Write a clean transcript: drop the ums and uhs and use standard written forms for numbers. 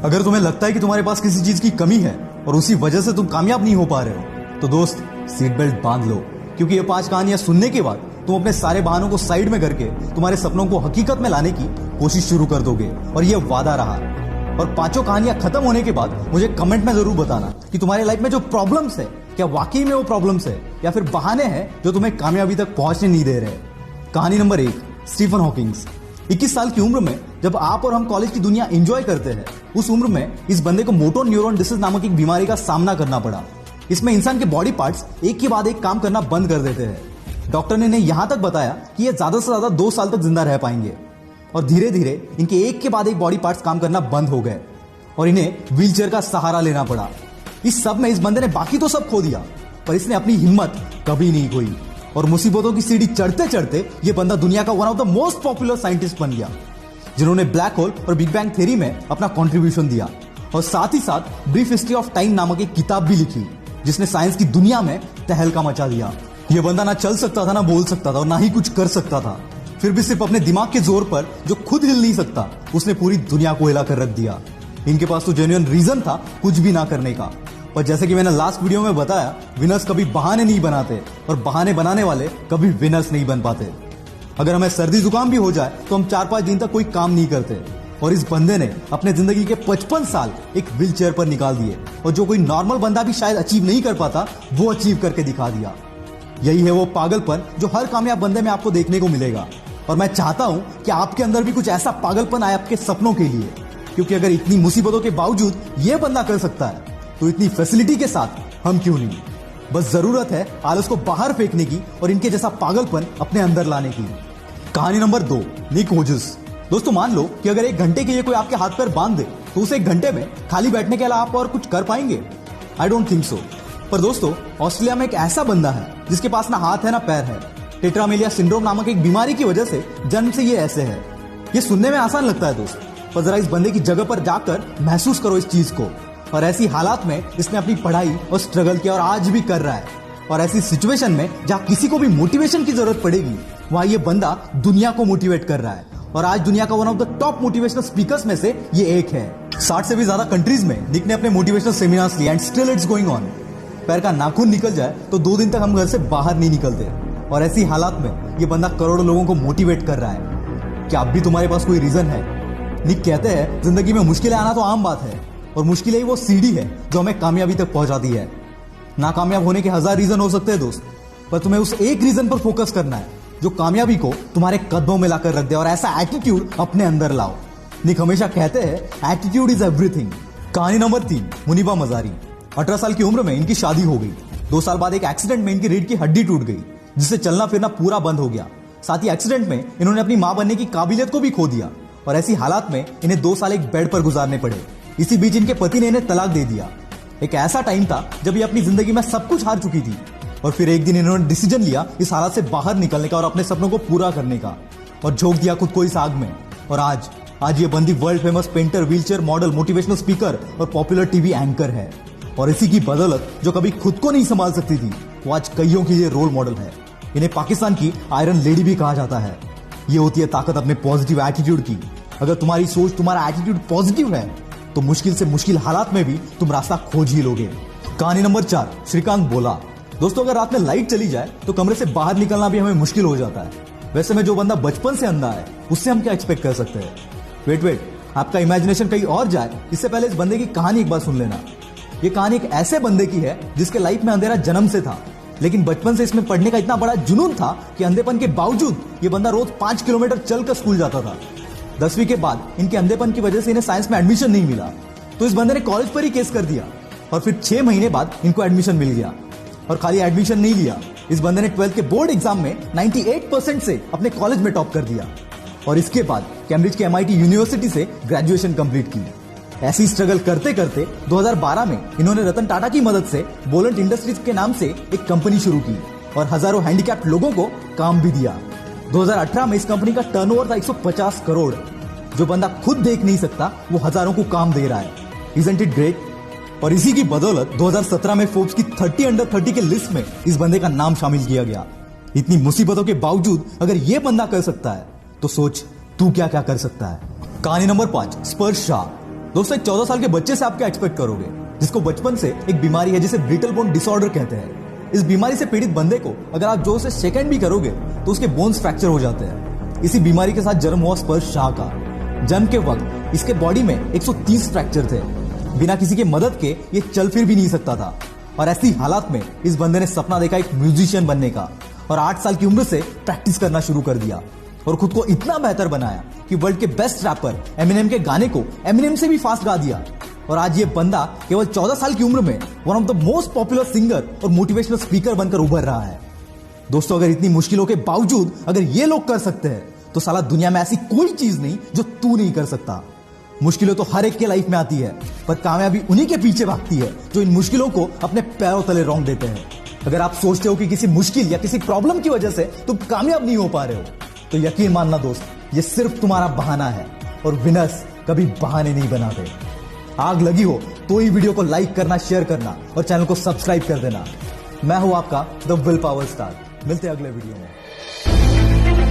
अगर तुम्हें लगता है कि तुम्हारे पास किसी चीज की कमी है और उसी वजह से तुम कामयाब नहीं हो पा रहे हो, तो दोस्त सीट बेल्ट बांध लो, क्योंकि ये 5 कहानियां सुनने के बाद तुम अपने सारे बहानों को साइड में करके तुम्हारे सपनों को हकीकत में लाने की कोशिश शुरू कर दोगे। और ये वादा रहा। और 5 कहानियां खत्म होने के बाद मुझे कमेंट में जरूर बताना कि तुम्हारे लाइफ में जो प्रॉब्लम्स है, क्या वाकई में वो प्रॉब्लम्स है या फिर बहाने हैं जो तुम्हें कामयाबी तक पहुंचने नहीं दे रहे। कहानी नंबर 1, स्टीफन हॉकिंग्स। 21 साल की उम्र में जब आप और हम कॉलेज की दुनिया एंजॉय करते हैं, उस उम्र में इस बंदे को मोटो न्यूरॉन डिसीज नामक एक बीमारी का सामना करना पड़ा। इसमें इंसान के बॉडी पार्ट्स एक के बाद एक काम करना बंद कर देते हैं। डॉक्टर ने इन्हें यहां तक बताया कि ये ज्यादा से ज्यादा 2 साल तक जिंदा रह पाएंगे। और धीरे धीरे इनके एक के बाद एक बॉडी पार्ट्स काम करना बंद हो गए और इन्हें व्हीलचेयर का सहारा लेना पड़ा। इस सब में इस बंदे ने बाकी तो सब खो दिया, पर इसने अपनी हिम्मत कभी नहीं खोई और मुसीबतों की सीढ़ी चढ़ते चढ़ते ये बंदा दुनिया का one of the most popular scientist बन गया, जिन्होंने ब्लैक होल और बिग बैंग थ्योरी में अपना कंट्रीब्यूशन दिया। और साथ ही साथ ब्रीफ हिस्ट्री ऑफ टाइम नामक एक किताब भी लिखी, जिसने साइंस की दुनिया में तहलका मचा दिया। यह बंदा ना चल सकता था, ना बोल सकता था और ना ही कुछ कर सकता था, फिर भी सिर्फ अपने दिमाग के जोर पर, जो खुद हिल नहीं सकता, उसने पूरी दुनिया को हिला कर रख दिया। इनके पास तो जेन्युइन रीजन था कुछ भी ना करने का। और जैसे कि मैंने लास्ट वीडियो में बताया, विनर्स कभी बहाने नहीं बनाते और बहाने बनाने वाले कभी विनर्स नहीं बन पाते। अगर हमें सर्दी जुकाम भी हो जाए तो हम 4-5 दिन तक कोई काम नहीं करते, और इस बंदे ने अपने जिंदगी के 55 साल एक व्हील चेयर पर निकाल दिए, और जो कोई नॉर्मल बंदा भी शायद अचीव नहीं कर पाता, वो अचीव करके दिखा दिया। यही है वो पागलपन जो हर कामयाब बंदे में आपको देखने को मिलेगा। और मैं चाहता हूं कि आपके अंदर भी कुछ ऐसा पागलपन आए आपके सपनों के लिए, क्योंकि अगर इतनी मुसीबतों के बावजूद ये बंदा कर सकता है, तो इतनी फैसिलिटी के साथ हम क्यों नहीं। बस जरूरत है आलस को बाहर फेंकने की और इनके जैसा पागलपन अपने अंदर लाने की। कहानी नंबर 2, निक वोजस। दोस्तों मान लो कि अगर 1 घंटे के लिए कोई आपके हाथ पैर बांध दे, तो उस 1 घंटे में खाली बैठने के अलावा आप और कुछ कर पाएंगे? I don't think so. पर दोस्तों, ऑस्ट्रेलिया में एक ऐसा बंदा है जिसके पास ना हाथ है ना पैर है। टेट्रामेलिया सिंड्रोम नामक एक बीमारी की वजह से जन्म से ये ऐसे है। ये सुनने में आसान लगता है दोस्त, पर जरा इस बंदे की जगह पर जाकर महसूस करो इस चीज को। और ऐसी हालात में इसने अपनी पढ़ाई और स्ट्रगल किया और आज भी कर रहा है। और ऐसी सिचुएशन में जहां किसी को भी मोटिवेशन की जरूरत पड़ेगी, वहां ये बंदा दुनिया को मोटिवेट कर रहा है। और आज दुनिया का one of the top motivational speakers में से ये एक है। 60 से भी ज्यादा कंट्रीज में निक ने अपने मोटिवेशनल सेमिनार्स लिए and still it's going on. पैर का नाखून निकल जाए तो 2 दिन तक हम घर से बाहर नहीं निकलते, और ऐसी हालात में ये बंदा करोड़ों लोगों को मोटिवेट कर रहा है। क्या अब भी तुम्हारे पास कोई रीजन है? निक कहते हैं जिंदगी में मुश्किलें आना तो आम बात है, और मुश्किलें ही वो सीढ़ी है जो हमें कामयाबी तक पहुंचाती है। नाकामयाब होने के 1000 रीजन हो सकते हैं दोस्त, पर तुम्हें उस एक रीजन पर फोकस करना है जो कामयाबी को तुम्हारे कदमों में लाकर रख दे, और ऐसा एटीट्यूड अपने अंदर लाओ। निक हमेशा कहते हैं एटीट्यूड इज एवरीथिंग। कहानी नंबर 3, मुनीबा मजारी। 18 साल की उम्र में इनकी शादी हो गई। 2 साल बाद एक एक्सीडेंट में इनकी रीढ़ की हड्डी टूट गई, जिससे चलना फिरना पूरा बंद हो गया। साथ ही एक्सीडेंट में इन्होंने अपनी मां बनने की काबिलियत को भी खो दिया, और ऐसी हालात में इन्हें 2 साल एक बेड पर गुजारने पड़े। इसी बीच इनके पति ने इन्हें तलाक दे दिया। एक ऐसा टाइम था जब ये अपनी जिंदगी में सब कुछ हार चुकी थी, और फिर एक दिन इन्होंने डिसीजन लिया इस हालात से बाहर निकलने का और अपने सपनों को पूरा करने का, और झोंक दिया खुद को इस आग में। और आज ये बंदी world famous painter, wheelchair model, motivational speaker और पॉपुलर टीवी एंकर है। और इसी की बदौलत जो कभी खुद को नहीं संभाल सकती थी, वो आज कईयों के लिए रोल मॉडल है। इन्हें पाकिस्तान की आयरन लेडी भी कहा जाता है। ये होती है ताकत अपने पॉजिटिव एटीट्यूड की। अगर तुम्हारी सोच, तुम्हारा एटीट्यूड पॉजिटिव है, तो मुश्किल से मुश्किल हालात में भी तुम रास्ता खोज ही लोगे। कहानी नंबर 4, श्रीकांत बोला। दोस्तों, अगर रात में लाइट चली जाए तो कमरे से बाहर निकलना भी हमें मुश्किल हो जाता है। वैसे में जो बंदा बचपन से अंधा है, उससे हम क्या एक्सपेक्ट कर सकते हैं? वेट, आपका इमेजिनेशन कहीं और जाए इससे पहले इस बंदे की कहानी एक बार सुन लेना। ये कहानी एक ऐसे बंदे की है जिसके लाइफ में अंधेरा जन्म से था, लेकिन बचपन से इसमें पढ़ने का इतना बड़ा जुनून था कि अंधेपन के बावजूद ये बंदा रोज 5 किलोमीटर चलकर स्कूल जाता था। 10वीं के बाद इनके अंधेपन की वजह से इन्हें साइंस में एडमिशन नहीं मिला, तो इस बंदे ने कॉलेज पर ही केस कर दिया, और फिर 6 महीने बाद इनको एडमिशन मिल गया। और खाली एडमिशन नहीं लिया, इस बंदे ने 12th के बोर्ड एग्जाम में 98% से अपने कॉलेज में टॉप कर दिया, और इसके बाद कैम्ब्रिज के MIT यूनिवर्सिटी से ग्रेजुएशन कंप्लीट की। ऐसी स्ट्रगल करते करते 2012 में इन्होंने रतन टाटा की मदद से बोलेंट इंडस्ट्रीज के नाम से एक कंपनी शुरू की, और हजारों हैंडीकैप्ड लोगों को काम भी दिया। 2018 में इस कंपनी का टर्नओवर था 150 करोड़। जो बंदा खुद देख नहीं सकता, वो हजारों को काम दे रहा है। Isn't it great? और इसी की बदौलत 2017 में फोर्ब्स की 30 अंडर 30 के लिस्ट में इस बंदे का नाम शामिल किया गया। इतनी मुसीबतों के बावजूद अगर ये बंदा कर सकता है, तो सोच तू क्या क्या कर सकता है। कहानी नंबर 5, स्पर्श शाह। दोस्तों, एक 14 साल के बच्चे से आप क्या एक्सपेक्ट करोगे, जिसको बचपन से एक बीमारी है जिसे ब्रिटल बोन डिसऑर्डर कहते हैं। इस बीमारी से पीड़ित बंदे को अगर आप जोर से शेक हैंड भी करोगे तो उसके बोन्स फ्रैक्चर हो जाते हैं। इसी बीमारी के साथ जन्म हुआ स्पर्श शाह का। जन्म के वक्त इसके बॉडी में 130 फ्रैक्चर थे। बिना किसी के मदद के ये चल फिर भी नहीं सकता था। और ऐसी हालात में इस बंदे ने सपना देखा एक म्यूजिशियन बनने का और 8 साल की उम्र से प्रैक्टिस करना शुरू कर दिया और खुद को इतना बेहतर बनाया कि वर्ल्ड के बेस्ट रैपर एमिनेम के गाने को एमिनेम से भी फास्ट गा दिया। और आज ये बंदा केवल 14 साल की उम्र में one of the most popular singer और मोटिवेशनल स्पीकर बनकर उभर रहा है। दोस्तों, अगर इतनी मुश्किलों के बावजूद अगर ये लोग कर सकते हैं तो साला दुनिया में ऐसी कोई चीज नहीं जो तू नहीं कर सकता। मुश्किलें तो हर एक के लाइफ में आती है, पर कामयाबी उन्हीं के पीछे भागती है जो इन मुश्किलों को अपने पैरों तले रौंद देते हैं। अगर आप सोचते हो कि किसी मुश्किल या किसी प्रॉब्लम की वजह से तुम कामयाब नहीं हो पा रहे हो तो यकीन मानना दोस्त, ये सिर्फ तुम्हारा बहाना है और विनर्स कभी बहाने नहीं बनाते। आग लगी हो तो ही वीडियो को लाइक करना, शेयर करना और चैनल को सब्सक्राइब कर देना। मैं हूं आपका द विल पावर स्टार। मिलते हैं अगले वीडियो में।